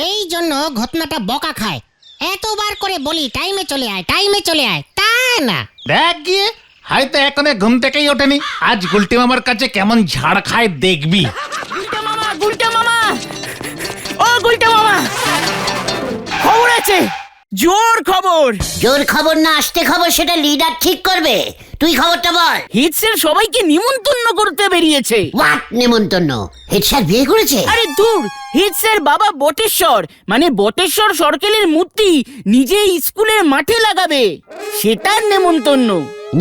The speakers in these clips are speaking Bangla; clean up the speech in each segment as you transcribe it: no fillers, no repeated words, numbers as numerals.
এই জন্য ঘটনাটা বকা খায়। এতবার করে বলি টাইমে চলে আয়, টাইমে চলে আয়, তা না। দেখ গিয়ে হয়তো এখনো ঘুম থেকেই ওঠেনি। আজ গুলটি মামার কাছে কেমন ঝাড় খায় দেখবি। গুলটা মামা, ও গুলটা মামা, খবর আছে, জোর খবর। জোর খবর না আস্তে খবর সেটা লিডার ঠিক করবে। তুই খবরটা বল। হিট স্যার সবাইকে নিমন্ত্রণ করতে বেরিয়েছে। হোয়াট নেমন্তন্ন? হেড স্যার বিয়ে করেছে? আরে দূর, হিট স্যার বাবা বটেশ্বর মানে বটেশ্বর সরকেলের মূর্তি নিজে স্কুলের মাঠে লাগাবে, সেটার নেমন্তন্ন।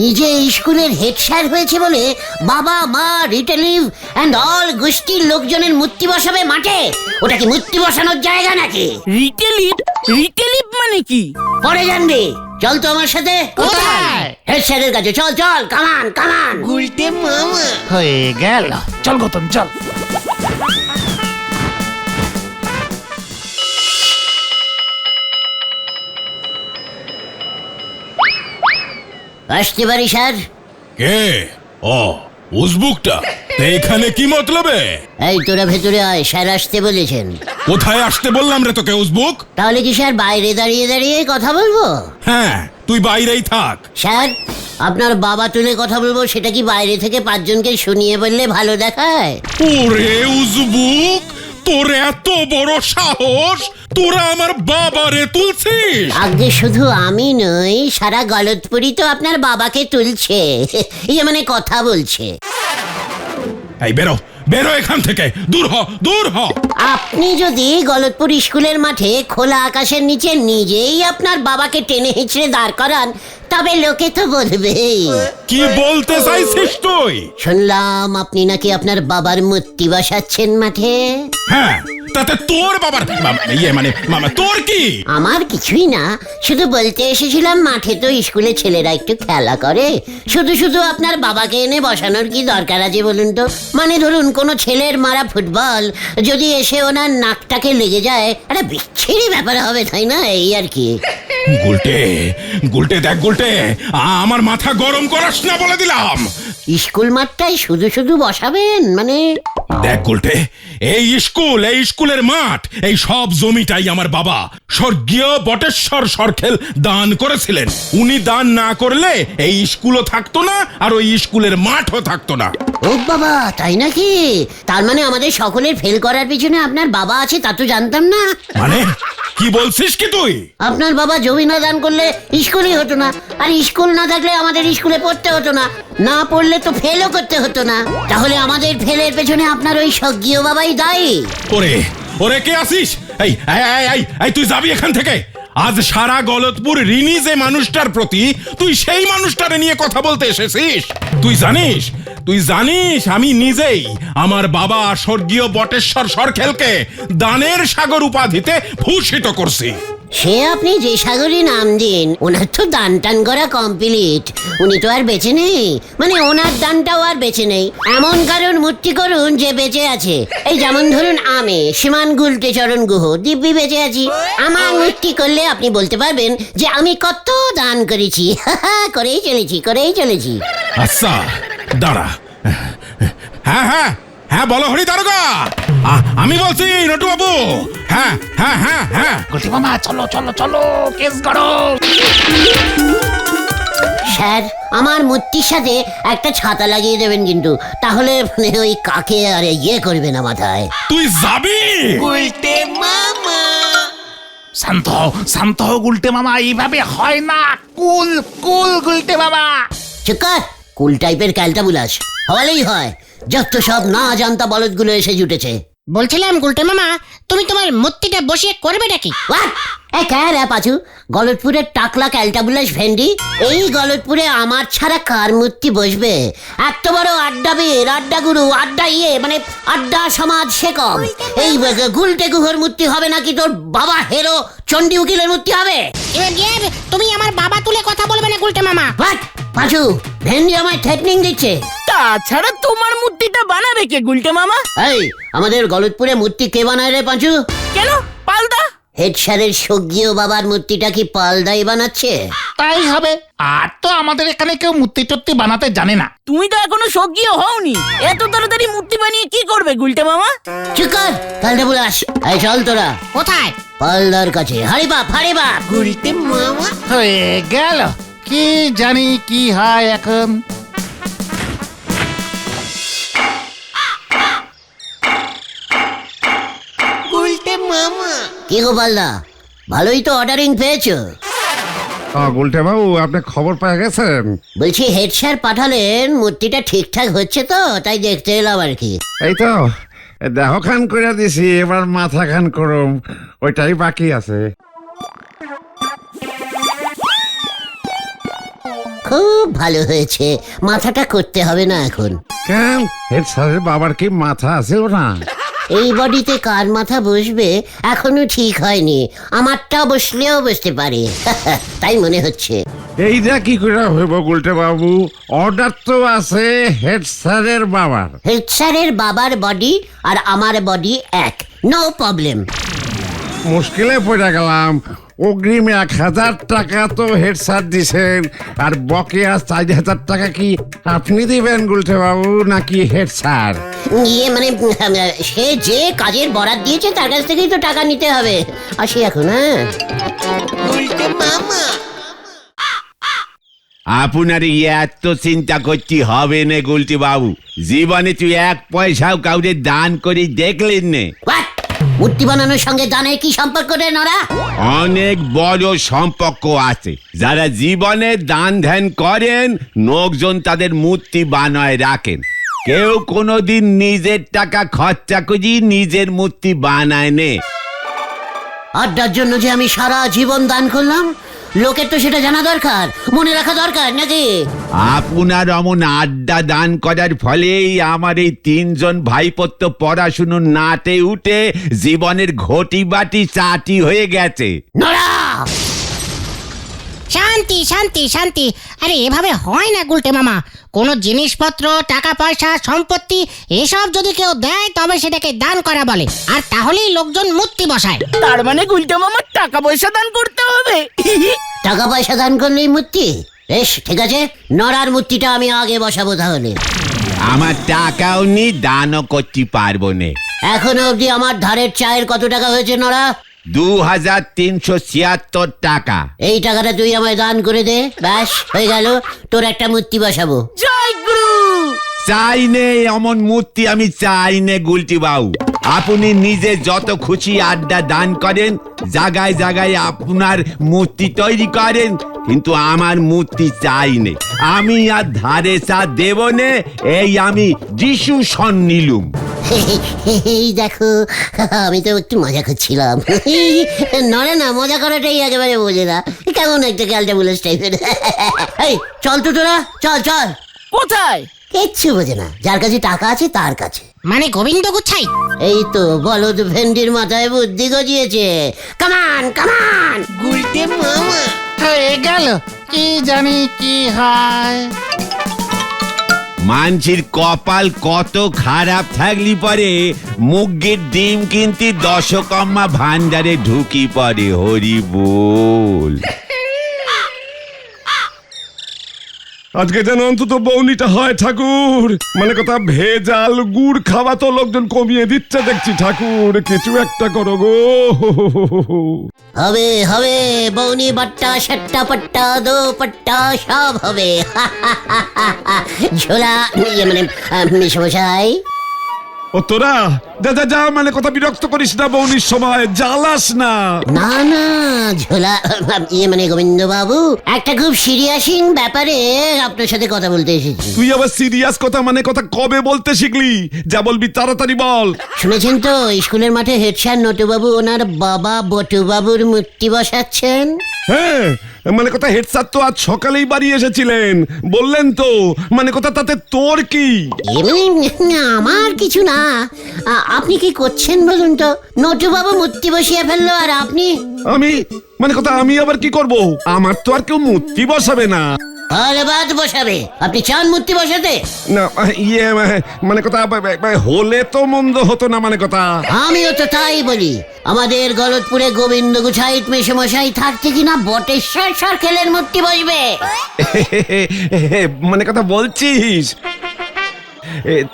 নিজে স্কুলের হেড স্যার হয়েছে বলে বাবা মা রিটেলিভ এন্ড অল গোষ্ঠীর লোকজনের মূর্তি বসাবে মাঠে? ওটা কি মূর্তি বসানোর জায়গা নাকি? রিটেলিভ, রিটেলিভ মানে কি? পরে জানবি। চল তো আমার সাথে। কোথায়? হেড স্যারের কাছে চল চল, কামান কামান। হয়ে গেল, চল গৌতম চল। আসতে পারি স্যার? কে? ও উজবুকটা তা এখানে কি মতলবে? এই তোরা ভেতরে আয়, স্যার আসতে বলেছেন। কোথায় আসতে বললাম রে তোকে উজবুক? তাহলে কি স্যার বাইরে দাঁড়িয়ে দাঁড়িয়ে কথা বলবো? হ্যাঁ, তুই বাইরেই থাক। স্যার আপনার বাবা তুলে কথা বলবো, সেটা কি বাইরে থেকে পাঁচজনকে শুনিয়ে বললে ভালো দেখায়? ওরে উজবুক, তোর এত বড় সাহস, তোরা আমার বাবারে তুলছিস? আগে শুধু আমি নই, সারা গলতপুরি তো আপনার বাবাকে তুলছে। ইয়ে মানে কথা বলছে। এই বেরো, বেরো এখান থেকে, দূর হ, দূর হ। আপনি যদি গলতপুর স্কুলের মাঠে খোলা আকাশের নিচে নিজেই আপনার বাবাকে টেনে হিঁচড়ে দাঁড় করান, তবে লোকে তো বলবেই। কি বলতে চাইছিস তুই? শুনলাম আপনি নাকি আপনার বাবার মূর্তি বসাচ্ছেন মাঠে। হ্যাঁ, তাতে তোর বাবার মামা তোর কি? আমার কিছুই না, শুধু বলতে এসেছিলাম মাঠে তো স্কুলে ছেলেরা একটু খেলা করে, শুধু শুধু আপনার বাবাকে এনে বসানোর কি দরকার আছে বলুন তো? মানে ধরুন কোনো ছেলের মারা ফুটবল যদি এসে ওনার নাকটাকে লেগে যায়, একটা বিচ্ছিরি ব্যাপার হবে, তাই না? এই আর কি। গুলটে, গুলটে দেখ গুলটে, আমার মাথা গরম করাস না বলে দিলাম। স্কুল মাঠটাই শুধু শুধু বসাবেন মানে? দেখ গুলটে, এই স্কুল, এই স্কুলের মাঠ, এই সব জমিটাই আমার বাবা স্বর্গীয় বটেশ্বর সরকেল দান করেছিলেন। উনি দান না করলে এই স্কুলও থাকতো না, আর ওই স্কুলের মাঠও থাকতো না। ও বাবা, তাই নাকি? তার মানে আমাদের সকলের ফেল করার পিছনে আপনার বাবা আছে, তা তো জানতাম না। মানে কি বলছিস কি তুই? আপনার বাবা জমি না দান করলে স্কুলই হতো না, আর স্কুল না থাকলে আমাদের স্কুলে পড়তে হতো না, না পড়লে তো ফেলও করতে হতো না। তাহলে আমাদের ফেলের পেছনে আপনার ওই স্বর্গীয় বাবাই দায়ী। ওরে, ওরে কে আসিস? এই এই তুই যাবি এখান থেকে। আজ সারা গলতপুর ঋণী যে মানুষটার প্রতি, তুই সেই মানুষটারে নিয়ে কথা বলতে এসেছিস? তুই জানিস, তুই জানিস আমি নিজেই আমার বাবা স্বর্গীয় বটেশ্বর সরকেলকে দানের সাগর উপাধিতে ভূষিত করছি। সে আপনি যে সাগরী নাম দিন, ওনার তো দান টান করা কমপ্লিট। উনি তো আর বেঁচে নেই, মানে ওনার দানটাও আর বেঁচে নেই। এমন কারণ মূর্তি করুন যে বেঁচে আছে। এই যেমন ধরুন আমি শ্রীমান গুলটে চরণ গুহ দিব্যি বেঁচে আছি। আমার মূর্তি করলে আপনি বলতে পারবেন যে আমি কত দান করেছি। করেই চলেছি, করেই চলেছি। আচ্ছা দাঁড়া। হ্যাঁ হ্যাঁ হ্যাঁ, বলো হরি দারোগা, আমি বলছি নটু বাবু। হ্যাঁ হ্যাঁ হ্যাঁ হ্যাঁ। গুলটি মামা চলো চলো চলো, কেস করো। স্যার আমার মূর্তির সাথে একটা ছাতা লাগিয়ে দেবেন কিন্তু, তাহলে মানে ওই কাকে আর ইয়ে করবে না মাথায়। তুই যাবি? শান্ত হও, শান্ত হও গুলটে মামা, এইভাবে হয় না। কুল কুল গুলটে মামা। চুকার, কুল টাইপের ক্যালটাবুলাস হওয়ালেই হয়। যত সব না জানতা বলদগুলো এসে জুটেছে। বলছিলাম গুলটে মামা, তুমি তোমার মূর্তিটা বসিয়ে করবে নাকি? পাচু, গলতপুরের টাকলা ক্যালটাবুলাস ভেন্ডি, এই গলতপুরে আমার ছাড়া কার মূর্তি বসবে? এত বড় আড্ডাবীর, আড্ডা গুরু, আড্ডা মানে আড্ডা সমাজ শেকম। এই গুলটে গুহর মূর্তি হবে নাকি তোর বাবা হেরো চণ্ডী উকিলের মূর্তি হবে? তুমি আমার বাবা তুলে কথা বলবে না গুলটে মামা। পাচু, ভেন্ডি আমায় থ্রেটনিং দিচ্ছে। তাছাড়া তোমার মূর্তিটা বানাবে কে গুলটে মামা? এই আমাদের গলতপুরে মূর্তি কে বানায় রে পাঁচু? কেন পাল্টা? হেড স্যারের স্বর্গীয় বাবার মূর্তিটা কি পালদাই বানাচ্ছে? তাই হবে। আর তো আমাদের এখানে কেউ মূর্তি টুর্তি বানাতে জানে না। তুমি তো এখনো সজ্ঞীয় হওনি, এত তাড়াতাড়ি মূর্তি বানিয়ে কি করবে গুলটে মামা? চুপ কর, কালটা বুলাস। এই চল তোরা কোথায়? পালদার কাছে। হারি বাপ, হারি বাপ। গুলতে মামা। হয়ে গেল, কি জানি কি হয় এখন। কি গো পালদা, ভালোই তো অর্ডারিং পেয়েছো। গুলটে বাবু, আপনি খবর পেয়ে গেছেন? বলছি হেড স্যার পাঠালেন, মূর্তিটা ঠিকঠাক হচ্ছে তো, তাই দেখতে এলাম আর কি। এই তো দেহ খান করে দিছি, এবার মাথা খান করুম, ওইটাই বাকি আছে। খুব ভালো হয়েছে, মাথাটা করতে হবে না এখন। কেন, হেড স্যারের বাবার কি মাথা আছে না? এই বডিতে কার মাথা বসবে এখনো ঠিক হয়নি, আমারটা বসলেও বসতে পারে। তাই মনে হচ্ছে। এইটা কি করে হইব গুলটে বাবু? অর্ডার তো আছে হেড স্যারের বাবার। হেড স্যারের বাবার বডি আর আমার বডি এক, নো প্রবলেম। মুশকিলে পড়ে গেলাম। অগ্রিম 1000 টাকা তো হেড স্যার দিছেন, আর বকেয়া 4000 টাকা কি আপনি দিবেন গুলটে বাবু নাকি হেড স্যার? ইয়ে মানে সে যে কাজের বরাত দিয়েছে তার কাছ থেকেই তো টাকা নিতে হবে। আসি এখন, হ্যাঁ। আপনার এত চিন্তা করতে হবে না গুলটি বাবু, জীবনে তুই 1 পয়সাও কাউরে দান করে দেখলেন নে। What? মূর্তি বানানোর সঙ্গে দানের কি সম্পর্ক রে নরা? অনেক বড় সম্পর্ক আছে। যারা জীবনে দান ধ্যান করেন, লোকজন তাদের মূর্তি বানায় রাখেন। কেউ কোনোদিন নিজের টাকা খরচা করে নিজের মূর্তি বানায় নে। আড্ডার জন্য যে আমি সারা জীবন দান করলাম, লোকের তো সেটা জানা দরকার, মনে রাখা দরকার নাকি? আপনার অমন আড্ডা দান করার ফলেই আমার এই 3 জন ভাইপত্র পড়াশুনো নাটে উঠে জীবনের ঘটি বাটি চাটি হয়ে গেছে। নরা! শান্তি শান্তি শান্তি। আরে এভাবে হয় না গুলটে মামা। কোনো জিনিসপত্র, টাকা পয়সা, সম্পত্তি এসব যদি কেউ দেয় তবে সেটাকে দান করা বলে, আর তাহলেই লোকজন মূর্তি বসায়। তার মানে গুলটে মামার টাকা পয়সা দান করতে হবে। টাকা পয়সা দান করলেই মূর্তি? বেশ, ঠিক আছে, নরার মূর্তিটা আমি আগে বসাবো তাহলে। আমার টাকাও নি, দানও করতে পারবো না। এখনো অবধি আমার ধারের চায়ের কত টাকা হয়েছে নরা? 2376 টাকা। এই টাকাটা তুই আমায় দান করে দে, ব্যাস হয়ে গেল, তোর একটা মূর্তি বসাবো। জয় গুরু। চাই নে অমন মূর্তি, আমি চাই নে গুলটি বাবু। আপনি নিজে যত খুশি আড্ডা দান করেন, জায়গায় জায়গায় আপনার মূর্তি তৈরি করেন, কিন্তু আমার মূর্তি চাই নে। আমি আর ধারে চা দেব নে, এই আমি ডিসিশন নিলুম। এই দেখো, আমি তো একটু মজা করছিলাম। নরে না, মজা করাটাই একেবারে বোঝে না, কেমন একটা ক্যালটা বুলেস টাইপের। এই চল তো তোরা, চল চল। কোথায়? কিচ্ছু বোঝে না, যার কাছে টাকা আছে তার কাছে। মানে গোবিন্দ গুচ্ছাই। এই তো বলদ ভেন্ডির মাথায় বুদ্ধি গজিয়েছে। কামান কামান। গুলটে মামা। হয়ে গেল, কি জানি কি হয়। মানছির কপাল কত খারাপ থাকলি পরে মুগের ডিম কিনতে দশকম্মা ভান্ডারে ঢুকি পড়ে। হরি বল। আজকে যেন অন্তত বৌনিটা হয় ঠাকুর, মানে কথা ভেজাল গুড় খাওয়া তো লোকজন কমিয়ে দিচ্ছে দেখছি ঠাকুর, কিছু একটা করো গো। হবে হবে, বৌনি বাট্টা সাট্টা পাট্টা দো পাট্টা সব হবে। ঝোলা ইয়ে মানে মেশমশাই। ও তোরা যা যা যা, মানে কথা বিরক্ত করিস না বৌনির সময়, জ্বালাস না। না না ঝোলা ইয়ে মানে গোবিন্দ বাবু, একটা খুব সিরিয়াসিং ব্যাপারে আপনার সাথে কথা বলতে এসেছি। তুই আবার সিরিয়াস কথা মানে কথা কবে বলতে শিখলি? যা বলবি তাড়াতাড়ি বল। শুনেছেন তো স্কুলের মাঠে হেড স্যার নটুবাবু ওনার বাবা বটুবাবুর মূর্তি বসাচ্ছেন? হ্যাঁ, মানে কথা হেড স্যার তো আজ সকালেই বাড়ি এসেছিলেন, বললেন তো, মানে কথা তাতে তোর কি? এমনি আমার কিছু না, আপনি কি করছেন বলুন তো? নটুবাবু মূর্তি বসিয়ে ফেললো আর আপনি? আমি মানে কথা আমি আবার কি করব? আমার তো আর কেউ মূর্তি বসাবে না। তাহলে বাদ বসাবে। আপনি চান মূর্তি বসাতে? না ইয়ে মানে কথা হলে তো মন্দ হতো না মানে কথা। আমিও তো তাই বলি। আমাদের গলতপুরে গোবিন্দ গুছাইত মেশামশাই থাকতে কিনা বটেশ্বর সরকেলের মূর্তি বসবে। মানে কথা বলছিস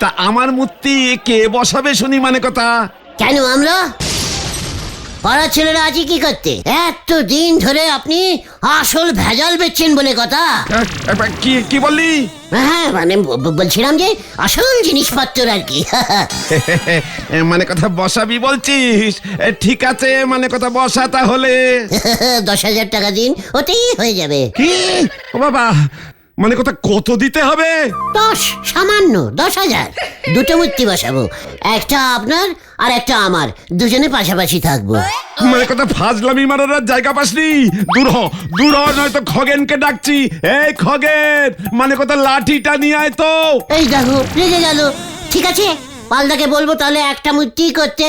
তা আমার মূর্তি কে বসাবে শুনি মানে কথা? কেন আমরা? পাড়ার ছেলেরা আজই কি করতে? এত দিন ধরে আপনি আসল ভেজাল বেচছেন বলে কথা। কি কি বললি? হ্যাঁ মানে বলছিলাম যে আসল জিনিসপত্র আর কি। মানে কথা বসাবি বলছিস? ঠিক আছে মানে কথা বসা তাহলে। 10,000 টাকা দিন, ওতেই হয়ে যাবে। কি ও বাবা, মানে কথা কত দিতে হবে? 10, সামান্য 10,000। দুটো মূর্তি বসাবো, একটা আপনার আর একটা আমার, দুজনে পাশাপাশি থাকবো। মানে কথা ফাজলামি মারার আর জায়গা পাসনি? দূর হ নয়তো খগেনকে ডাকছি। এই খগেন, মানে কথা লাঠিটা নিয়ে আয় তো। এই দেখো রেগে গেল। ঠিক আছে, পালদাকে বলবো তাহলে একটা মূর্তি করতে।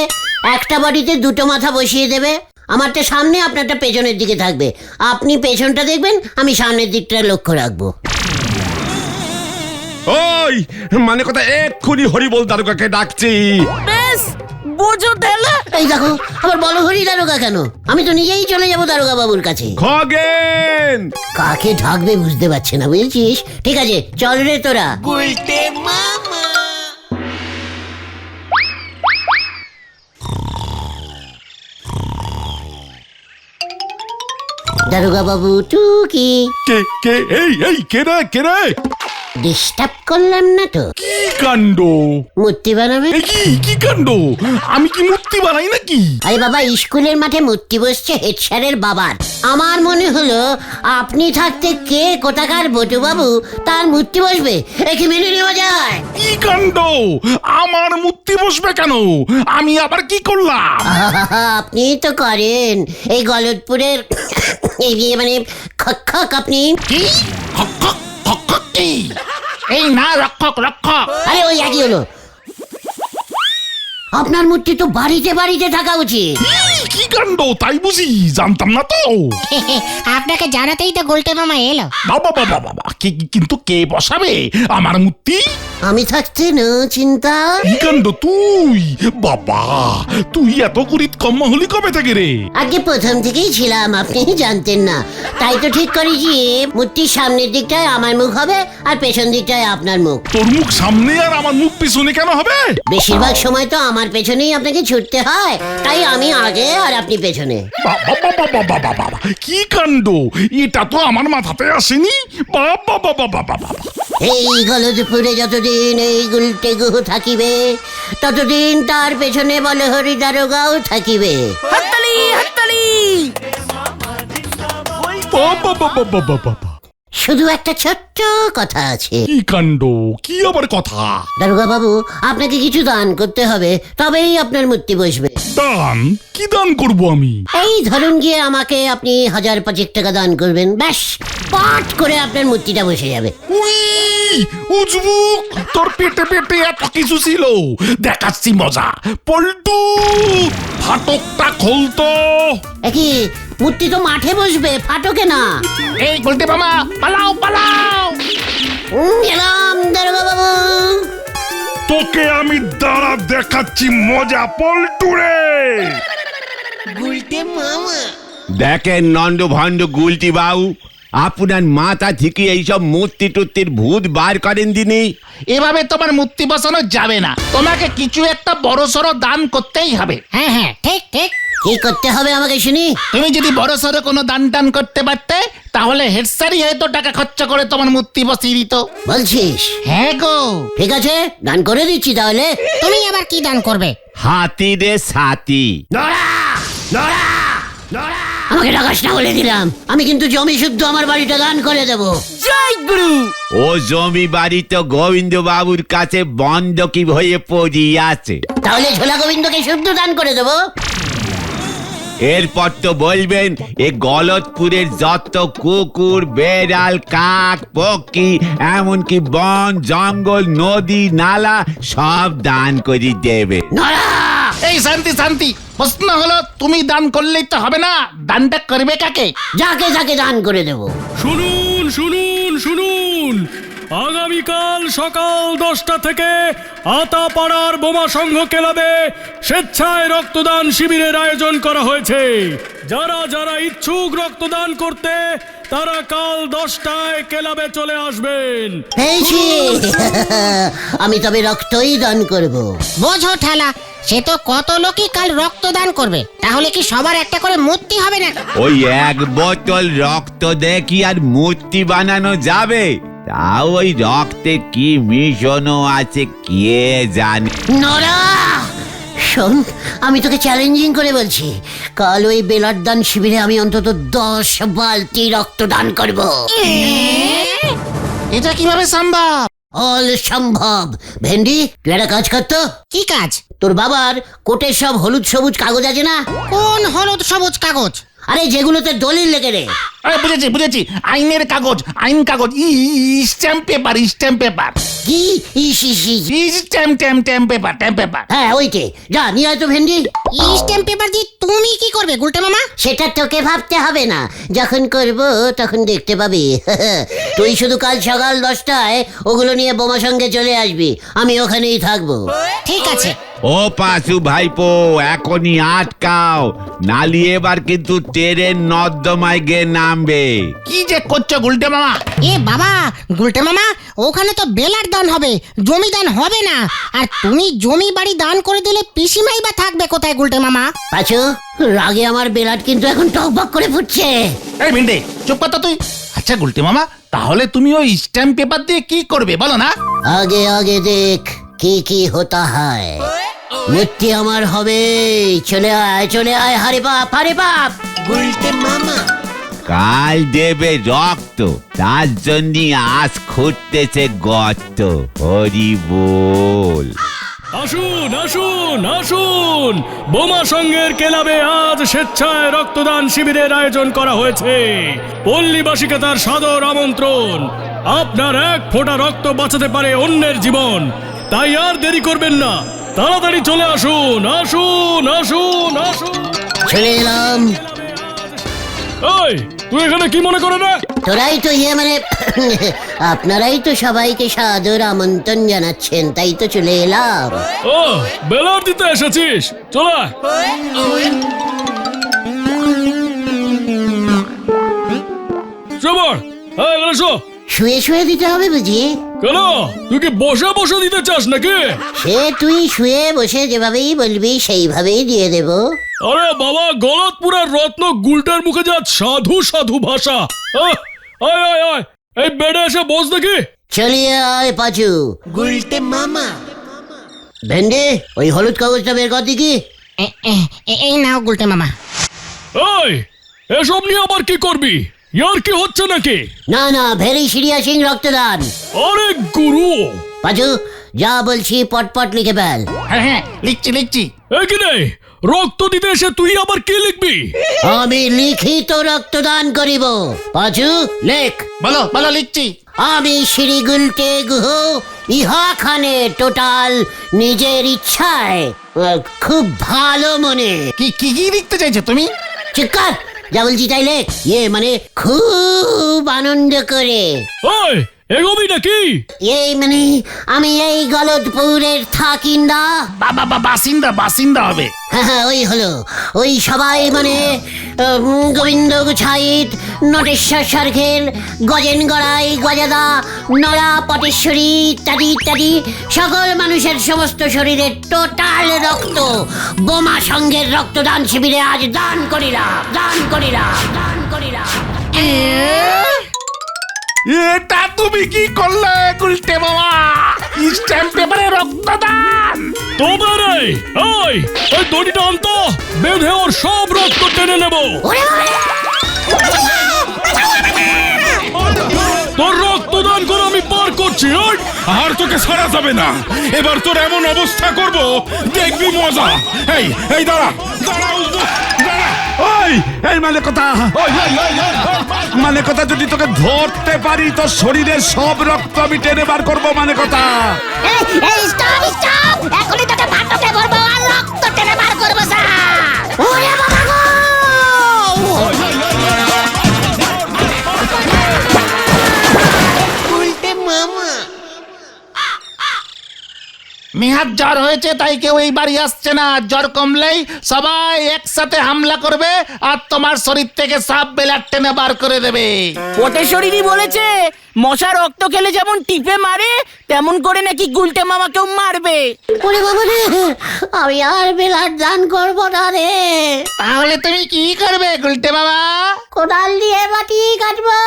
একটা বাড়িতে দুটো মাথা বসিয়ে দেবে। আমারটা সামনে, আপনারটা পেছনের দিকে থাকবে। আপনি পেছনটা দেখবেন, আমি সামনের দিকটা লক্ষ্য রাখবো। ওই মানে কথা এক্ষুনি হরিবল দারোগাকে ডাকছি। বেশ, বোঝো ঠেলা। এই দেখো আবার বলো হরি দারোগা কেন? আমি তো নিজেই চলে যাবো দারোগা বাবুর কাছে। খগেন, কাকে ঢাকবে বুঝতে পারছে না, বুঝেছিস? ঠিক আছে চল রে তোরা। দারোগা বাবু টুকি, কে এই কে রে? ডিস্টার্ব করলাম না তো? কি কাণ্ড! মূর্তি বানাবে? এই কি কাণ্ড! আমি কি মূর্তি বানাই নাকি? আরে বাবা, স্কুলের মাঠে মূর্তি বসছে হেড স্যারের বাবার। আমার মনে হলো আপনি থাকতে কে কোথাকার বটু বাবু তার মূর্তি বসবে, একে মেনে নেওয়া যায়। কি কাণ্ড! আমার মূর্তি বসবে কেন? আমি আবার কি করলাম? আপনি তো করেন এই গলতপুরের এই মানে খক আপনি। কি হক কি? এই না, রক্ষক। আরে ওই একই হলো। আপনার মূর্তি তো বাড়িতে বাড়িতে থাকা উচিত। কি কাণ্ড! তাই বুঝি, জানতাম না তো। আপনাকে জানাতেই তো গুলটে মামা এলো। বাবা কিন্তু কে বসাবে আমার মূর্তি? আমি থাকতে না চিন্তা। কি কাণ্ড বাবা, তুই এত কুড়িত কম হলি কবে থেকে রে? আগে প্রথম থেকেই ছিলাম, আপনি জানতেন না। তাই তো ঠিক করেছি মূর্তির সামনের দিকটায় আমার মুখ হবে আর পেছন দিকটায় আপনার মুখ। তোর মুখ সামনে আর আমার মুখ পিছনে কেন হবে? বেশিরভাগ সময় তো আমার পেছনেই আপনাকে ছুটতে হয়, তাই আমি আগে আর আপনি পেছনে। বাবা, কি কাণ্ড! এটা তো আমার মাথাতে আসেনি। বাবা। এই গলতপুরে যতদিন এই গুলটে গুহ থাকিবে, ততদিন তার পেছনে বলে হরি দারোগাও থাকিবে। হাততালি হাততালি। বাবা, শুধু একটা ছোট্ট কথা আছে। কি কাণ্ড! কি আবার কথা? দারোগা বাবু, আপনাকে কিছু দান করতে হবে, তবেই আপনার মূর্তি বসবে। দান? কি দান করব আমি? এই ধরুন গিয়ে আমাকে আপনি 1,005 টাকা দান করবেন, ব্যাস পাট করে আপনার মূর্তিটা বসে যাবে। উই, উজবুক, তোর পেটে এত কিছু ছিল, দেখাচ্ছি মজা। পল্টু, ফাটকটা খুলতো। একই মূর্তি তো মাঠে বসবে, ফাটকে না। এই গুলটে মামা, পালাও। গেলাম দারোগা বাবু। তোকে আমি দাঁড়া দেখাচ্ছি মজা, পল্টু রে। দেখেন নন্দ ভণ্ড গুলটি বাবু, আপনার মাথা থেকে এইসব মূর্তি টুর্তির ভূত বার করেন দিনি। এভাবে তোমার মূর্তি বসানো যাবে না, তোমাকে কিছু একটা বড়সড় দান করতেই হবে। হ্যাঁ ঠিক। কি করতে হবে আমাকে শুনি? তুমি যদি বড়সড় কোনো দান করতে পারতে, তাহলে হেড স্যারই হয়তো টাকা খরচা করে তোমার মূর্তি বসিয়ে দিত। বলছিস? হ্যাঁ গো। ঠিক আছে, দান করে দিচ্ছি তাহলে। তুমি আবার কি দান করবে? হাতি রে সাথী। আমাকে টাকাস না বলে দিলাম, আমি কিন্তু জমি শুদ্ধ আমার বাড়িটা দান করে দেব। জয় গুরু। ও জমি বাড়ি তো গোবিন্দ বাবুর কাছে বন্ধকি হয়ে পড়িয়ে আছে। তাহলে ঝোলা গোবিন্দকে শুদ্ধ দান করে দেব। এরপর তো বলবেন এ গলতপুরের যত কুকুর, বেড়াল, কাক, পক্ষী, এমনকি বন, জঙ্গল, নদী, নালা সব দান করে দেবে। এই শান্তি, প্রশ্ন হলো তুমি দান করলেই তো হবে না, দানটা করবে কাকে? যাকে যাকে দান করে দেব। শুনুন শুনুন, আগামীকাল সকাল 10টা থেকে আতাপাড়ার বোমা সংঘ ক্লাবে স্বেচ্ছায় রক্তদান শিবিরের আয়োজন করা হয়েছে। যারা যারা ইচ্ছুক রক্তদান করতে তারা কাল 10টায় ক্লাবে চলে আসবেন। পেয়েছি। আমি তবে রক্তই দান করব। বোঝো ঠেলা, সে তো কত লোকই কাল রক্তদান করবে, তাহলে কি সবার একটা করে মূর্তি হবে না? ওই এক বোতল রক্ত দিয়ে কি আর মূর্তি বানানো যাবে? তাও ওই রক্তে কি মিশনো আছে কে জানে। নরা, শোন, আমি তোকে চ্যালেঞ্জিং করে বলছি, কাল ওই বেলার দান শিবিরে আমি অন্তত 10 বালতি রক্তদান করব। এটা কিভাবে সম্ভব? অল সম্ভব। ভেন্ডি, তুই একটা কাজ করতো। কি কাজ? তোর বাবার কোটের সব হলুদ সবুজ কাগজ আছে না? কোন হলুদ সবুজ কাগজ? আরে যেগুলোতে দলিল লেগে রে। বুঝেছি বুঝেছি, আইনের কাগজ, আইন কাগজ, স্ট্যাম্প পেপার, স্ট্যাম্প পেপার, কি ইস ইস ইস। Stamp stamp paper, stamp paper. হ্যাঁ ওইটে, যা নিয়ে আয় তো ভেন্ডি। স্ট্যাম্প পেপার দিয়ে তুমি কি করবে গুলটে মামা? সেটা তোকে ভাবতে হবে না, যখন করব তখন দেখতে পাবি। তুই শুধু কাল সকাল 10টায় ওগুলো নিয়ে বোমা সঙ্গে চলে আসবি, আমি ওখানেই থাকবো। ঠিক আছে। ও পাশু ভাইপো, এখনই আটকাও, নালি এবার কিন্তু ট্রেন নর্দমায় গিয়ে নামবে। কি যে করছো গুলটে মামা? এ বাবা, গুলটে মামা, ওখানে তো বেলার দান হবে, জমি দান হবে না। আর তুমি জমি বাড়ি দান করে দিলে পিসিমাই বা থাকবে কোথায় গুলটে মামা? পাচু, রাগে আমার বেলাট কিন্তু এখন টকবক করে ফুটছে। এই ভিন্ডে, চুপ কর তো তুই। আচ্ছা গুলটে মামা, তাহলে তুমি ওই স্ট্যাম্প পেপার দিয়ে কি করবে বলো না? আগে আগে দেখ কি কি হতা হয়। মূর্তি আমার হবে। চলে আয়, হারে বাপ। গুলটে মামা কাল দেবে রক্ত, তার জন্য আজ খুঁড়তেছে গর্ত। হরি বল। আসুন আসুন আসুন, বোমা সংঘের ক্লাবে আজ স্বেচ্ছায় রক্তদান শিবিরের আয়োজন করা হয়েছে। পল্লীবাসীকে তার সাদর আমন্ত্রণ। আপনার এক ফোঁটা রক্ত বাঁচাতে পারে অন্যের জীবন, তাই আর দেরি করবেন না, তাড়াতাড়ি চলে আসুন। আসুন আসুন আসুন। চলে এলাম। এই, তুই এখানে কি মনে করে না? তোরাই তো মানে আপনারাই তো সবাইকে সাদর আমন্ত্রণ জানাচ্ছেন, তাই তো চলে এলাম। ও, বেলার দিতে এসেছিস? চলে আয়। সবার, এই এখানে এসো। শুয়ে শুয়ে দিতে হবে বুঝি? কেন, তুই কি বসে বসে দিতে চাস নাকি? সে তুই শুয়ে বসে যেভাবেই বলবি সেইভাবেই দিয়ে দেব। আরে বাবা, গলতপুরের রত্ন গুলটার মুখে যা সাধু সাধু ভাষা। আয় আয় আয়, এই বেডে এসে বস দেখি। চলিয়ে আয় পাচু। গুলটে মামা। ভেন্ডে, ওই হলুদ কাগজটা বের কর দেখি। এই নাও গুলটে মামা। এই, এসব নিয়ে আবার কি করবি? ইয়ার কি হচ্ছে নাকি? না, ভেরি সিরিয়াসিং রক্তদান। আরে গুরু, পাচু, যা বলছি পটপট লিখে ফেল। হ্যাঁ, লিখছি। এ কি রে, রক্ত দিতে এসে তুই আবার কি লিখবি? আমি লিখিত রক্তদান করিব। পাচু, লেখ। বলো লিখছি। আমি শ্রী গুলটে গুহ ইহাখানে টোটাল নিজের ইচ্ছায় খুব ভালো মনে। কি লিখতে চাইছো তুমি? চিৎকার, যা বলছি তাই লেখ। মানে খুব আনন্দ করে। ওই, এগোবি নাকি? মানে আমি এই গলদপুরের থাকিন্দা। বাসিন্দা হবে। হ্যাঁ, ওই হলো। ওই সবাই মানে গোবিন্দ গুছাইত, নটেশ্বর সরখেল, গজেন গড়াই, গজাদা, নরা, পটেশ্বরী ইত্যাদি সকল মানুষের সমস্ত শরীরের টোটাল রক্ত বোমা সংঘের রক্তদান শিবিরে আজ দান করিলাম। এটা তুমি কি করলে গুলটে মামা? স্ট্যাম্প পেপারে রক্তদান? তবে রে, ওই দড়িটা আনতো, বেঁধে ওর সব রক্ত টেনে নেব। তোর রক্তদান করে আমি পার করছি। আর তোকে ছাড়া যাবে না, এবার তোর এমন অবস্থা করব দেখবি মজা। এই দাঁড়া। এই মানে কথা যদি তোকে ধরতে পারি তো শরীরের সব রক্ত আমি টেনে বার করবো, মানে কথা। এখনই তোকে ভাততে ভরবো আর রক্ত টেনে বার করবো স্যার। হঠাৎ জ্বর হয়েছে তাই কেউ এই বাড়ি আসছে না। জ্বর কমলেই সবাই একসাথে হামলা করবে আর তোমার শরীর থেকে সব বেলার টেনে বার করে দেবে। বটেশ্বরী বলেছে মশা রক্ত খেলে যেমন টিপে মারে তেমন করে নাকি গুলটে মামাকেও মারবে। ওরে বাবা রে, আমি আর বেলার দান করবো না রে। তাহলে তুমি কি করবে গুলটে বাবা? কোদাল দিয়ে মাটি কাটবো।